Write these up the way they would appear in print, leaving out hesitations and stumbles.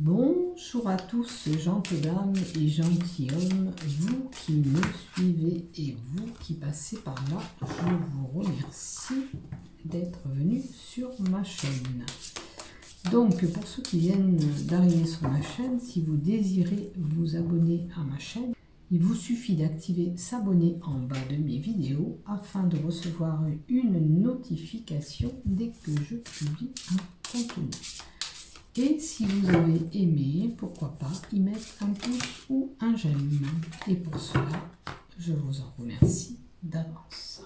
Bonjour à tous, gentes dames et gentilshommes, vous qui me suivez et vous qui passez par là, je vous remercie d'être venus sur ma chaîne. Donc, pour ceux qui viennent d'arriver sur ma chaîne, si vous désirez vous abonner à ma chaîne, il vous suffit d'activer s'abonner en bas de mes vidéos afin de recevoir une notification dès que je publie un contenu. Et si vous avez aimé, pourquoi pas y mettre un pouce ou un j'aime. Et pour cela, je vous en remercie d'avance.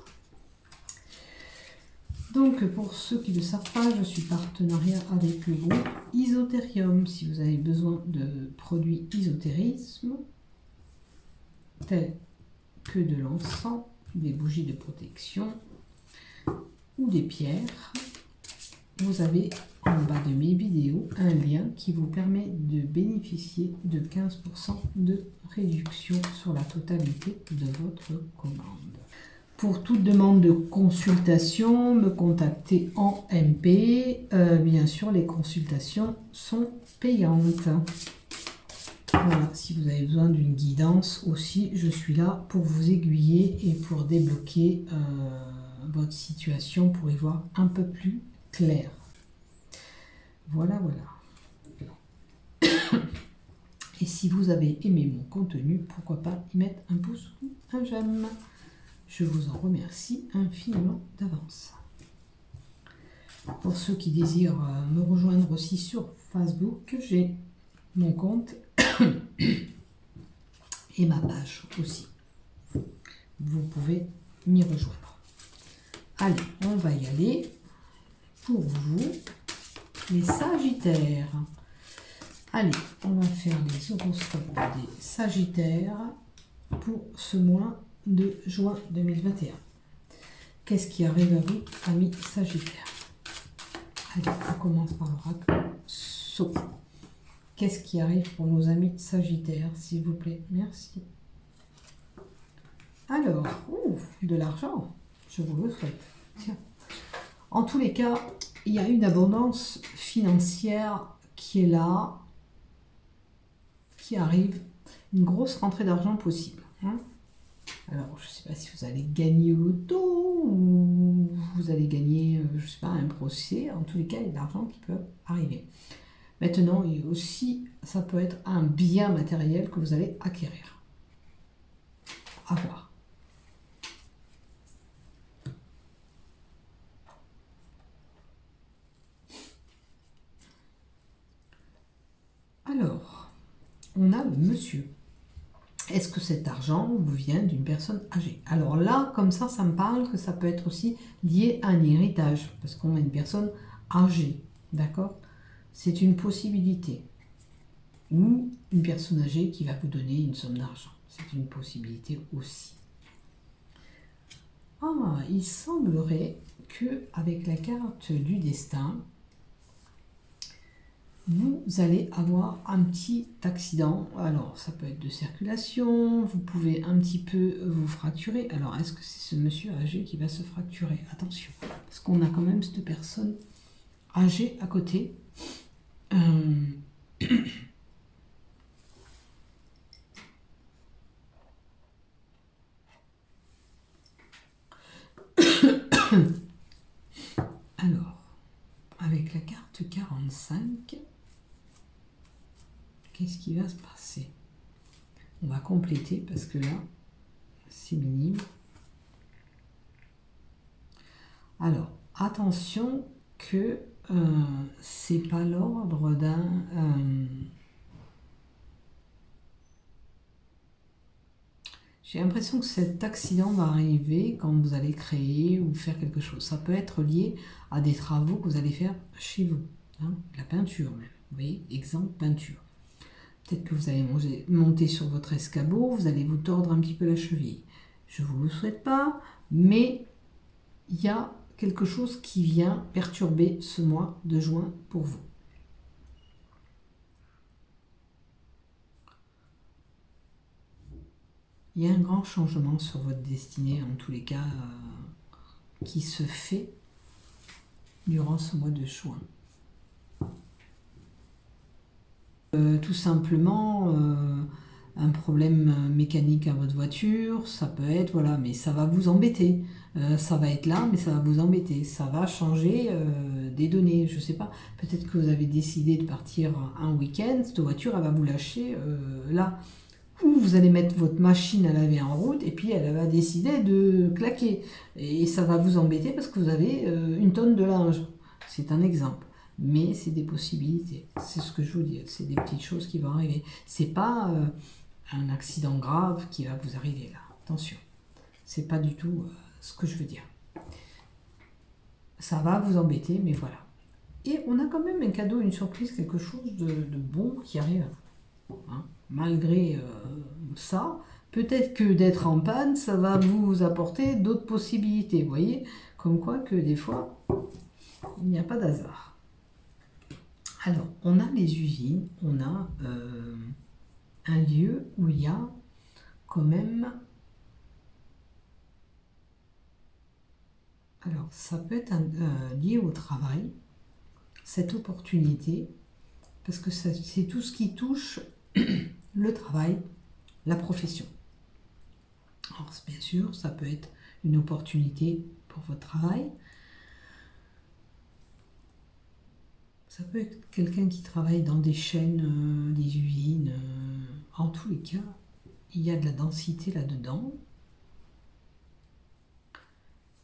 Donc, pour ceux qui ne le savent pas, je suis partenariat avec le groupe Isotherium. Si vous avez besoin de produits isotérisme, tels que de l'encens, des bougies de protection ou des pierres, vous avez en bas de mes vidéos un lien qui vous permet de bénéficier de 15% de réduction sur la totalité de votre commande. Pour toute demande de consultation, me contactez en MP. Bien sûr, les consultations sont payantes. Voilà, si vous avez besoin d'une guidance aussi, je suis là pour vous aiguiller et pour débloquer votre situation pour y voir un peu plus clair. Voilà, voilà. Et si vous avez aimé mon contenu, pourquoi pas y mettre un pouce ou un j'aime. Je vous en remercie infiniment d'avance. Pour ceux qui désirent me rejoindre aussi sur Facebook, j'ai mon compte et ma page aussi. Vous pouvez m'y rejoindre. Allez, on va y aller pour vous. Les Sagittaires. Allez, on va faire les horoscopes des Sagittaires pour ce mois de juin 2021. Qu'est-ce qui arrive à vous, amis Sagittaires? Allez, on commence par l'oracle. Qu'est-ce qui arrive pour nos amis Sagittaires, s'il vous plaît? Merci. Alors, de l'argent, je vous le souhaite. Tiens. En tous les cas, il y a une abondance financière qui est là, qui arrive, une grosse rentrée d'argent possible. Hein. Alors, je ne sais pas si vous allez gagner au loto ou vous allez gagner, je ne sais pas, un procès. En tous les cas, il y a de l'argent qui peut arriver. Maintenant, il y a aussi, ça peut être un bien matériel que vous allez acquérir. À voir. Alors, on a le monsieur. Est-ce que cet argent vous vient d'une personne âgée? Alors là, comme ça me parle que ça peut être aussi lié à un héritage, parce qu'on a une personne âgée, d'accord? C'est une possibilité. Ou une personne âgée qui va vous donner une somme d'argent. C'est une possibilité aussi. Ah, il semblerait que avec la carte du destin, vous allez avoir un petit accident. Alors, ça peut être de circulation, vous pouvez un petit peu vous fracturer. Alors, est-ce que c'est ce monsieur âgé qui va se fracturer? Attention, parce qu'on a quand même cette personne âgée à côté. Alors, avec la carte 45, qu'est-ce qui va se passer? On va compléter parce que là, c'est minime. Alors, attention que c'est pas l'ordre d'un... J'ai l'impression que cet accident va arriver quand vous allez créer ou faire quelque chose. Ça peut être lié à des travaux que vous allez faire chez vous. Hein, la peinture même. Vous voyez, exemple peinture. Peut-être que vous allez monter sur votre escabeau, vous allez vous tordre un petit peu la cheville. Je ne vous le souhaite pas, mais il y a quelque chose qui vient perturber ce mois de juin pour vous. Il y a un grand changement sur votre destinée, en tous les cas, qui se fait durant ce mois de juin. tout simplement un problème mécanique à votre voiture, ça peut être, voilà, mais ça va vous embêter. Ça va être là, mais ça va vous embêter. Ça va changer des données, je sais pas. Peut-être que vous avez décidé de partir un week-end, cette voiture, elle va vous lâcher là. Ou vous allez mettre votre machine à laver en route et puis elle va décider de claquer. Et ça va vous embêter parce que vous avez une tonne de linge. C'est un exemple. Mais c'est des possibilités. C'est ce que je vous dis. C'est des petites choses qui vont arriver. C'est pas un accident grave qui va vous arriver là. Attention. C'est pas du tout ce que je veux dire. Ça va vous embêter, mais voilà. Et on a quand même un cadeau, une surprise, quelque chose de bon qui arrive à vous. Hein. Malgré ça, peut-être que d'être en panne, ça va vous apporter d'autres possibilités. Vous voyez, comme quoi que des fois, il n'y a pas d'hasard. Alors, on a les usines, on a un lieu où il y a quand même... Alors, ça peut être lié au travail, cette opportunité, parce que c'est tout ce qui touche le travail, la profession. Alors, bien sûr, ça peut être une opportunité pour votre travail. Ça peut être quelqu'un qui travaille dans des chaînes, des usines. En tous les cas, il y a de la densité là-dedans.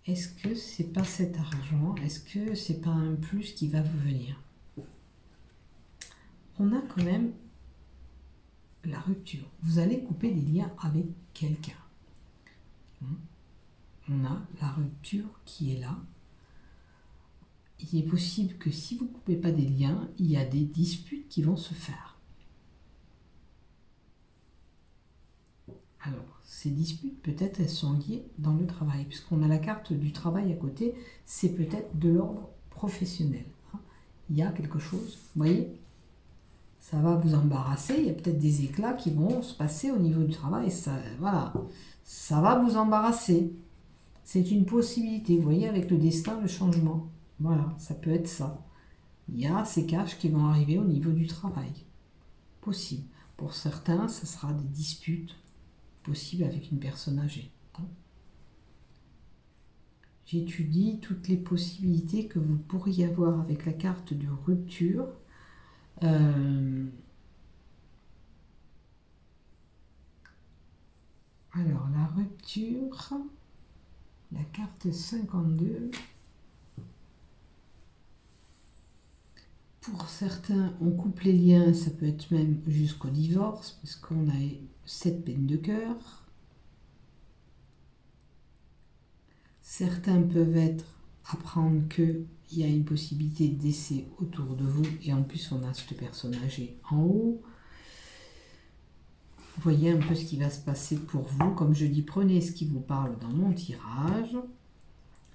Est-ce que c'est pas cet argent? Est-ce que c'est pas un plus qui va vous venir? On a quand même la rupture. Vous allez couper des liens avec quelqu'un. On a la rupture qui est là. Il est possible que si vous ne coupez pas des liens, il y a des disputes qui vont se faire. Alors, ces disputes, peut-être, elles sont liées dans le travail, puisqu'on a la carte du travail à côté, c'est peut-être de l'ordre professionnel. Il y a quelque chose, vous voyez, ça va vous embarrasser, il y a peut-être des éclats qui vont se passer au niveau du travail, ça, voilà, ça va vous embarrasser. C'est une possibilité, vous voyez, avec le destin, le changement. Voilà, ça peut être ça. Il y a ces caches qui vont arriver au niveau du travail. Possible. Pour certains, ça sera des disputes possibles avec une personne âgée. J'étudie toutes les possibilités que vous pourriez avoir avec la carte de rupture. Alors, la rupture, la carte 52... Pour certains, on coupe les liens, ça peut être même jusqu'au divorce, parce qu'on a 7 peines de cœur. Certains peuvent apprendre qu'il y a une possibilité de décès autour de vous, et en plus on a cette personne âgée en haut. Vous voyez un peu ce qui va se passer pour vous. Comme je dis, prenez ce qui vous parle dans mon tirage,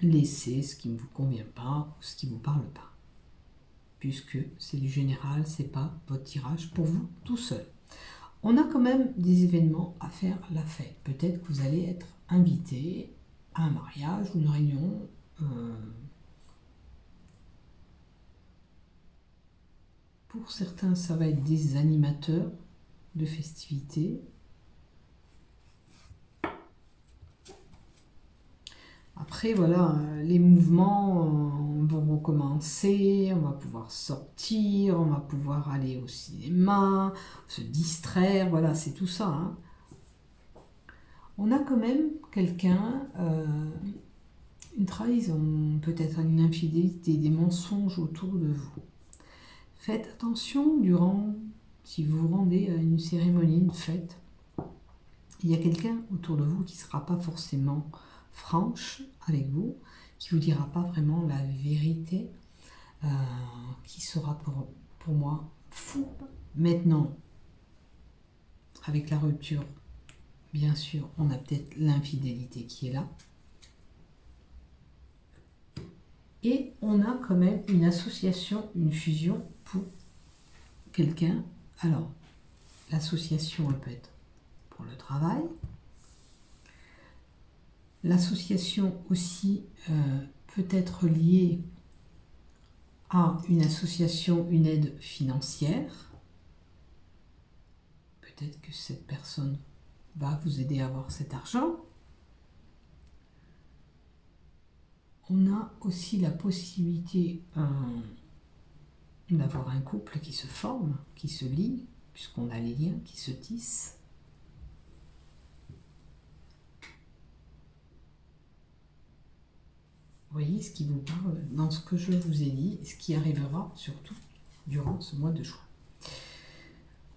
laissez ce qui ne vous convient pas ou ce qui ne vous parle pas. Puisque c'est du général, c'est pas votre tirage pour vous tout seul. On a quand même des événements à faire la fête. Peut-être que vous allez être invité à un mariage ou une réunion. Pour certains, ça va être des animateurs de festivités. Après, voilà, les mouvements vont recommencer, on va pouvoir sortir, on va pouvoir aller au cinéma, se distraire, voilà, c'est tout ça. Hein. On a quand même quelqu'un, une trahison, peut-être une infidélité, des mensonges autour de vous. Faites attention si vous vous rendez à une cérémonie, une fête, il y a quelqu'un autour de vous qui ne sera pas forcément franche avec vous, qui vous dira pas vraiment la vérité, qui sera pour moi fou. Maintenant, avec la rupture, bien sûr, on a peut-être l'infidélité qui est là. Et on a quand même une association, une fusion pour quelqu'un. Alors, l'association, elle peut être pour le travail. L'association aussi peut être liée à une association, une aide financière. peut-être que cette personne va vous aider à avoir cet argent. On a aussi la possibilité d'avoir un couple qui se forme, qui se lie, puisqu'on a les liens qui se tissent. Vous voyez ce qui vous parle dans ce que je vous ai dit, ce qui arrivera surtout durant ce mois de juin.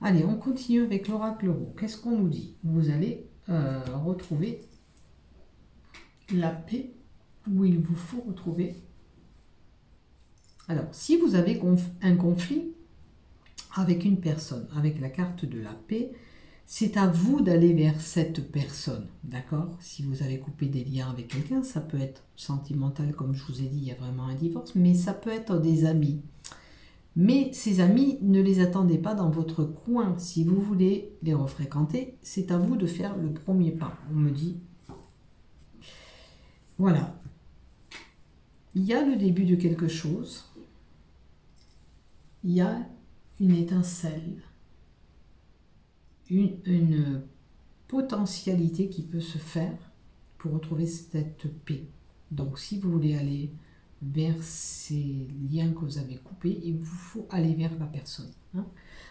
Allez, on continue avec l'oracle Rot. Qu'est-ce qu'on nous dit? Vous allez retrouver la paix, où il vous faut retrouver. Alors, si vous avez un conflit avec une personne, avec la carte de la paix, c'est à vous d'aller vers cette personne, d'accord? Si vous avez coupé des liens avec quelqu'un, ça peut être sentimental, comme je vous ai dit, il y a vraiment un divorce, mais ça peut être des amis. Mais ces amis, ne les attendez pas dans votre coin. Si vous voulez les refréquenter, c'est à vous de faire le premier pas. On me dit, voilà, il y a le début de quelque chose, il y a une étincelle, une potentialité qui peut se faire pour retrouver cette paix. Donc si vous voulez aller vers ces liens que vous avez coupés, il vous faut aller vers la personne. Hein.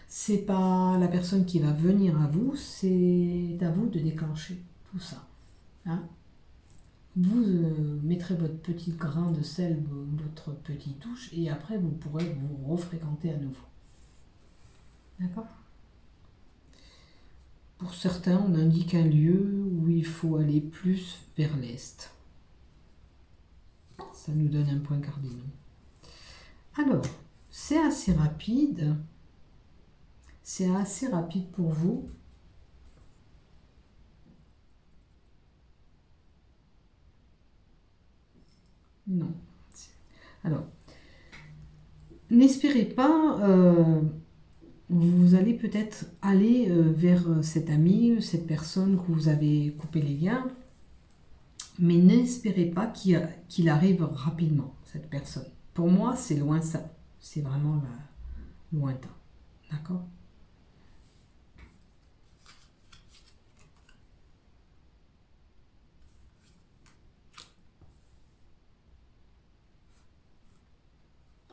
C'est pas la personne qui va venir à vous, c'est à vous de déclencher tout ça. Hein. Vous mettrez votre petit grain de sel, votre petite touche, et après vous pourrez vous refréquenter à nouveau. D'accord? Pour certains, on indique un lieu où il faut aller plus vers l'est. Ça nous donne un point cardinal. Alors, c'est assez rapide. C'est assez rapide pour vous. Non. Alors, n'espérez pas... vous allez peut-être aller vers cet ami, cette personne que vous avez coupé les liens, mais n'espérez pas qu'il arrive rapidement, cette personne. Pour moi, c'est loin ça. C'est vraiment lointain. D'accord?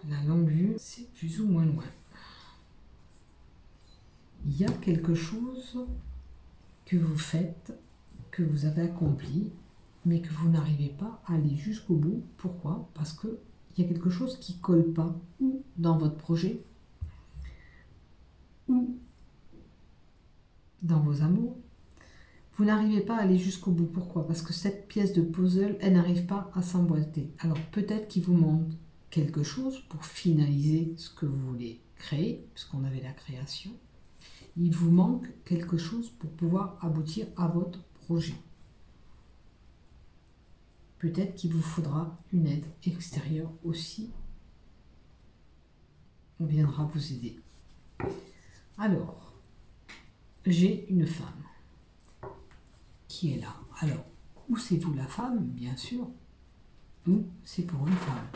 La longue vue, c'est plus ou moins loin. Il y a quelque chose que vous faites, que vous avez accompli, mais que vous n'arrivez pas à aller jusqu'au bout. Pourquoi? Parce qu'il y a quelque chose qui ne colle pas, ou dans votre projet, ou dans vos amours. Vous n'arrivez pas à aller jusqu'au bout. Pourquoi? Parce que cette pièce de puzzle, elle n'arrive pas à s'emboîter. Alors peut-être qu'il vous manque quelque chose pour finaliser ce que vous voulez créer, puisqu'on avait la création. Il vous manque quelque chose pour pouvoir aboutir à votre projet. Peut-être qu'il vous faudra une aide extérieure aussi. On viendra vous aider. Alors, j'ai une femme qui est là. Alors, où c'est vous la femme, bien sûr, ou c'est pour une femme.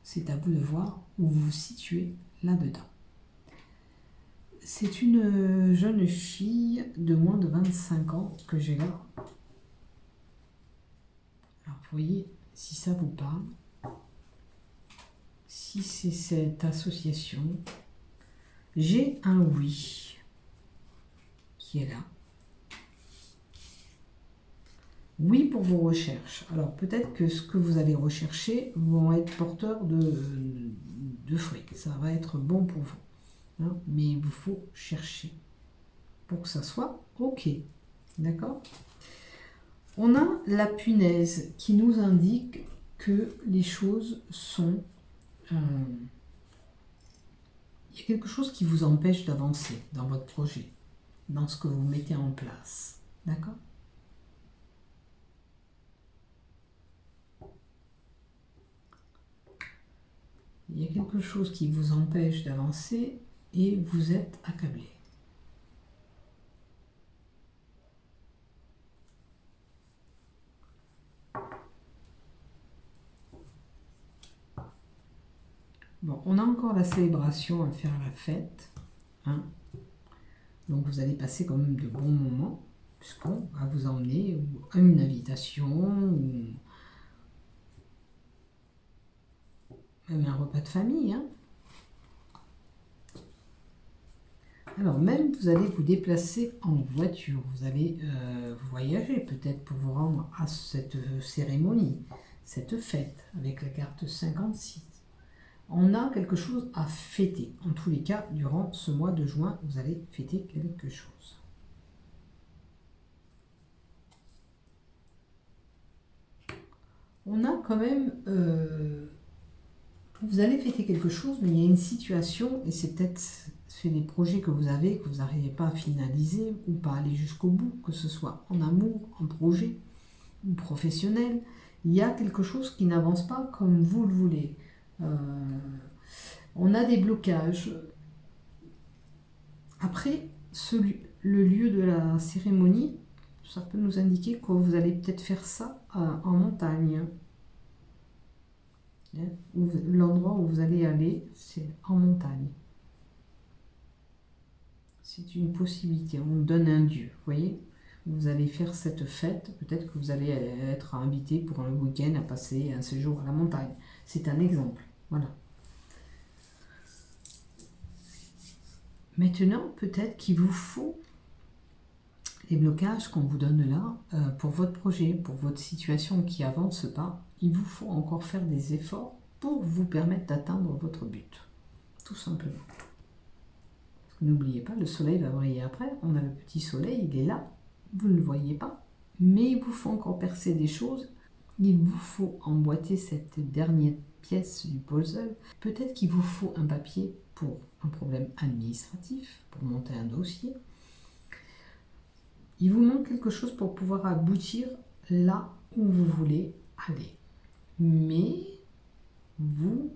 C'est à vous de voir où vous vous situez là-dedans. C'est une jeune fille de moins de 25 ans que j'ai là. Alors, vous voyez, si ça vous parle, si c'est cette association, j'ai un oui qui est là. Oui pour vos recherches. Alors, peut-être que ce que vous allez rechercher vont être porteurs de fruits. Ça va être bon pour vous. Hein, mais il vous faut chercher pour que ça soit OK. D'accord? On a la punaise qui nous indique que les choses sont... il y a quelque chose qui vous empêche d'avancer dans votre projet, dans ce que vous mettez en place. D'accord? Il y a quelque chose qui vous empêche d'avancer et vous êtes accablé. Bon, on a encore la célébration à faire, la fête. Hein. Donc vous allez passer quand même de bons moments, puisqu'on va vous emmener à une invitation, ou même un repas de famille. Hein. Alors même vous allez vous déplacer en voiture, vous allez voyager peut-être pour vous rendre à cette cérémonie, cette fête avec la carte 56. On a quelque chose à fêter. En tous les cas, durant ce mois de juin, vous allez fêter quelque chose. On a quand même... vous allez fêter quelque chose, mais il y a une situation, et c'est peut-être des projets que vous avez, que vous n'arrivez pas à finaliser, ou pas aller jusqu'au bout, que ce soit en amour, en projet, ou professionnel. Il y a quelque chose qui n'avance pas comme vous le voulez. On a des blocages. Après, le lieu de la cérémonie, ça peut nous indiquer que vous allez peut-être faire ça en montagne. L'endroit où vous allez aller, c'est en montagne. C'est une possibilité. On donne un dieu, vous voyez. Vous allez faire cette fête, peut-être que vous allez être invité pour un week-end à passer un séjour à la montagne. C'est un exemple, voilà. Maintenant, peut-être qu'il vous faut les blocages qu'on vous donne là pour votre projet, pour votre situation qui avance pas. Il vous faut encore faire des efforts pour vous permettre d'atteindre votre but, tout simplement. N'oubliez pas, le soleil va briller après. On a le petit soleil, il est là. Vous ne le voyez pas. Mais il vous faut encore percer des choses. Il vous faut emboîter cette dernière pièce du puzzle. Peut-être qu'il vous faut un papier pour un problème administratif, pour monter un dossier. Il vous manque quelque chose pour pouvoir aboutir là où vous voulez aller. Mais vous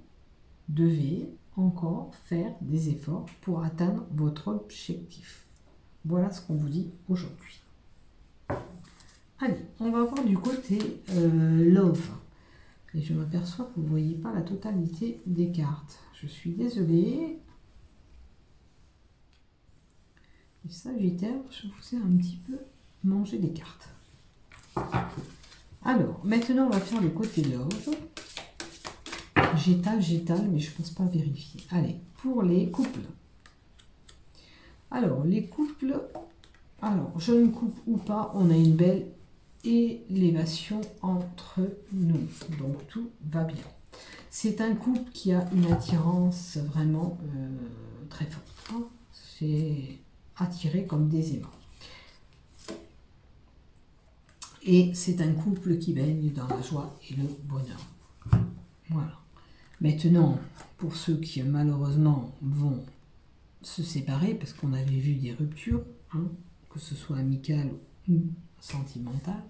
devez encore faire des efforts pour atteindre votre objectif. Voilà ce qu'on vous dit aujourd'hui. Allez, on va voir du côté Love. Et je m'aperçois que vous ne voyez pas la totalité des cartes. Je suis désolée. Et Sagittaire, je vous ai un petit peu mangé des cartes. Alors, maintenant on va faire le côté Love. J'étale, mais je ne pense pas vérifier. Allez, pour les couples. Alors, les couples, alors, jeune couple ou pas, on a une belle élévation entre nous. Donc, tout va bien. C'est un couple qui a une attirance vraiment très forte. Hein. C'est attiré comme des aimants. Et c'est un couple qui baigne dans la joie et le bonheur. Voilà. Maintenant, pour ceux qui malheureusement vont se séparer, parce qu'on avait vu des ruptures, hein, que ce soit amicales ou sentimentales,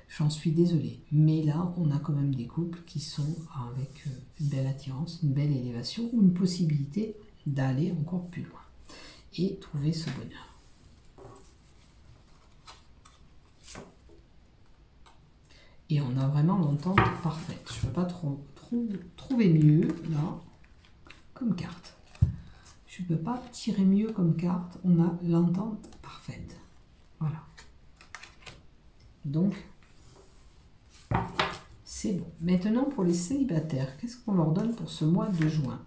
j'en suis désolée. Mais là, on a quand même des couples qui sont avec une belle attirance, une belle élévation, ou une possibilité d'aller encore plus loin et trouver ce bonheur. Et on a vraiment l'entente parfaite. Je ne peux pas trouver mieux, là, comme carte. Je ne peux pas tirer mieux comme carte. On a l'entente parfaite. Voilà. Donc, c'est bon. Maintenant, pour les célibataires, qu'est-ce qu'on leur donne pour ce mois de juin?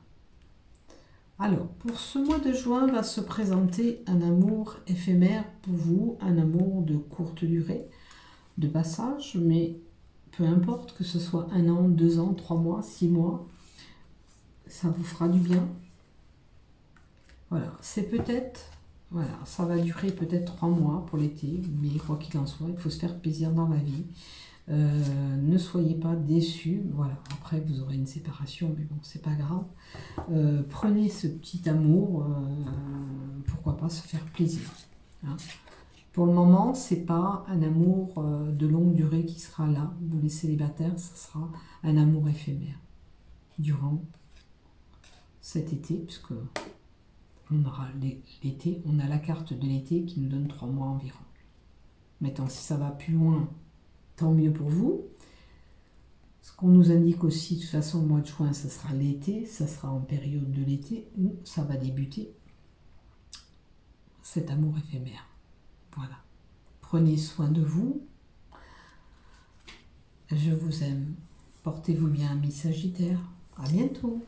Alors, pour ce mois de juin, va se présenter un amour éphémère pour vous, un amour de courte durée, de passage, mais peu importe que ce soit 1 an, 2 ans, 3 mois, 6 mois, ça vous fera du bien. Voilà, c'est peut-être, voilà, ça va durer peut-être 3 mois pour l'été, mais quoi qu'il en soit, il faut se faire plaisir dans la vie. Ne soyez pas déçus, voilà, après vous aurez une séparation, mais bon, c'est pas grave. Prenez ce petit amour, pourquoi pas se faire plaisir. Hein. Pour le moment, c'est pas un amour de longue durée qui sera là. Vous les célibataires, ce sera un amour éphémère durant cet été, puisque on aura l'été, on a la carte de l'été qui nous donne 3 mois environ. Maintenant, si ça va plus loin, tant mieux pour vous. Ce qu'on nous indique aussi, de toute façon, au mois de juin, ça sera l'été, ça sera en période de l'été où ça va débuter. cet amour éphémère. Voilà. Prenez soin de vous. Je vous aime. Portez-vous bien, amis Sagittaires. À bientôt.